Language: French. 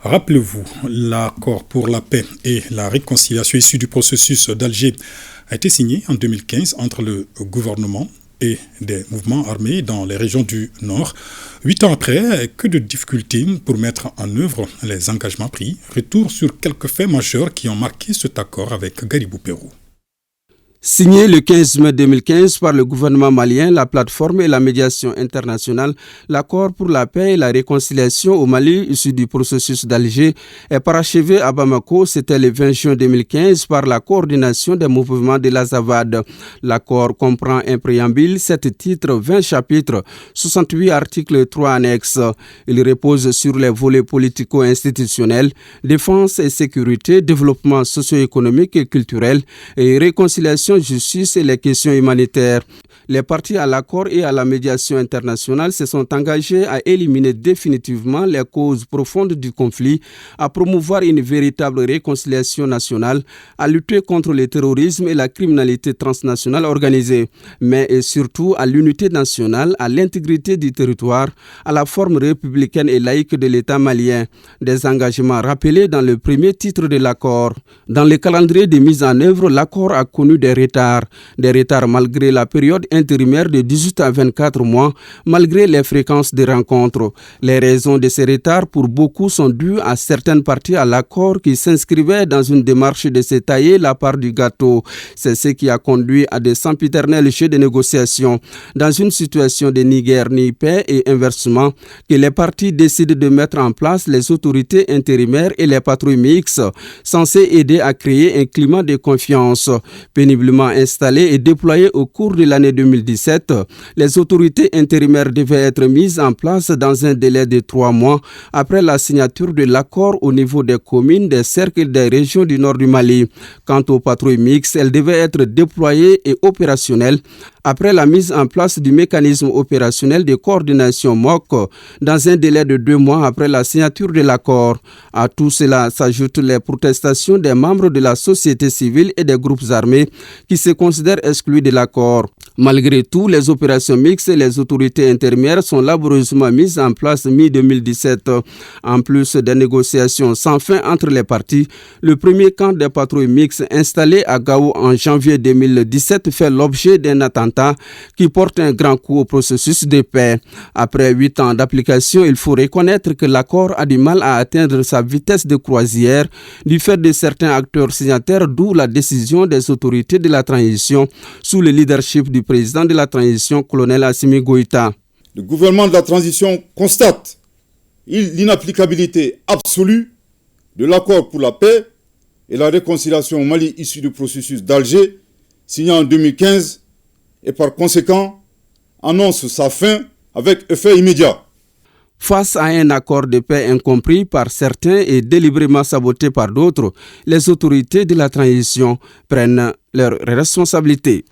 Rappelez-vous, l'accord pour la paix et la réconciliation issu du processus d'Alger a été signé en 2015 entre le gouvernement et des mouvements armés dans les régions du Nord. 8 ans après, que de difficultés pour mettre en œuvre les engagements pris. Retour sur quelques faits majeurs qui ont marqué cet accord avec Garibou Pérou. Signé le 15 mai 2015 par le gouvernement malien, la plateforme et la médiation internationale, l'accord pour la paix et la réconciliation au Mali issu du processus d'Alger est parachevé à Bamako. C'était le 20 juin 2015 par la coordination des mouvements de l'Azawad. L'accord comprend un préambule, 7 titres, 20 chapitres, 68 articles et 3 annexes. Il repose sur les volets politico-institutionnels, défense et sécurité, développement socio-économique et culturel et réconciliation, justice et les questions humanitaires. Les parties à l'accord et à la médiation internationale se sont engagées à éliminer définitivement les causes profondes du conflit, à promouvoir une véritable réconciliation nationale, à lutter contre le terrorisme et la criminalité transnationale organisée, mais et surtout à l'unité nationale, à l'intégrité du territoire, à la forme républicaine et laïque de l'État malien. Des engagements rappelés dans le premier titre de l'accord. Dans le calendrier de mise en œuvre, l'accord a connu des retards malgré la période intérimaire de 18 à 24 mois, malgré les fréquences des rencontres. Les raisons de ces retards pour beaucoup sont dues à certaines parties à l'accord qui s'inscrivaient dans une démarche de se tailler la part du gâteau. C'est ce qui a conduit à des sempiternels jeux de négociation. Dans une situation de ni guerre ni paix et inversement, que les parties décident de mettre en place les autorités intérimaires et les patrouilles mixtes, censées aider à créer un climat de confiance. Péniblement installées et déployées au cours de l'année 2017, les autorités intérimaires devaient être mises en place dans un délai de 3 mois après la signature de l'accord au niveau des communes, des cercles et des régions du nord du Mali. Quant aux patrouilles mixtes, elles devaient être déployées et opérationnelles après la mise en place du mécanisme opérationnel de coordination MOC dans un délai de 2 mois après la signature de l'accord. À tout cela s'ajoutent les protestations des membres de la société civile et des groupes armés qui se considèrent exclus de l'accord. Malgré tout, les opérations mixtes et les autorités intermédiaires sont laborieusement mises en place mi-2017. En plus des négociations sans fin entre les parties, le premier camp des patrouilles mixtes installé à Gao en janvier 2017 fait l'objet d'un attentat qui porte un grand coup au processus de paix. Après 8 ans d'application, il faut reconnaître que l'accord a du mal à atteindre sa vitesse de croisière du fait de certains acteurs signataires, d'où la décision des autorités de la transition sous le leadership du président de la transition, colonel Assimi Goïta. Le gouvernement de la transition constate l'inapplicabilité absolue de l'accord pour la paix et la réconciliation au Mali issu du processus d'Alger, signé en 2015, et par conséquent annonce sa fin avec effet immédiat. Face à un accord de paix incompris par certains et délibérément saboté par d'autres, les autorités de la transition prennent leurs responsabilités.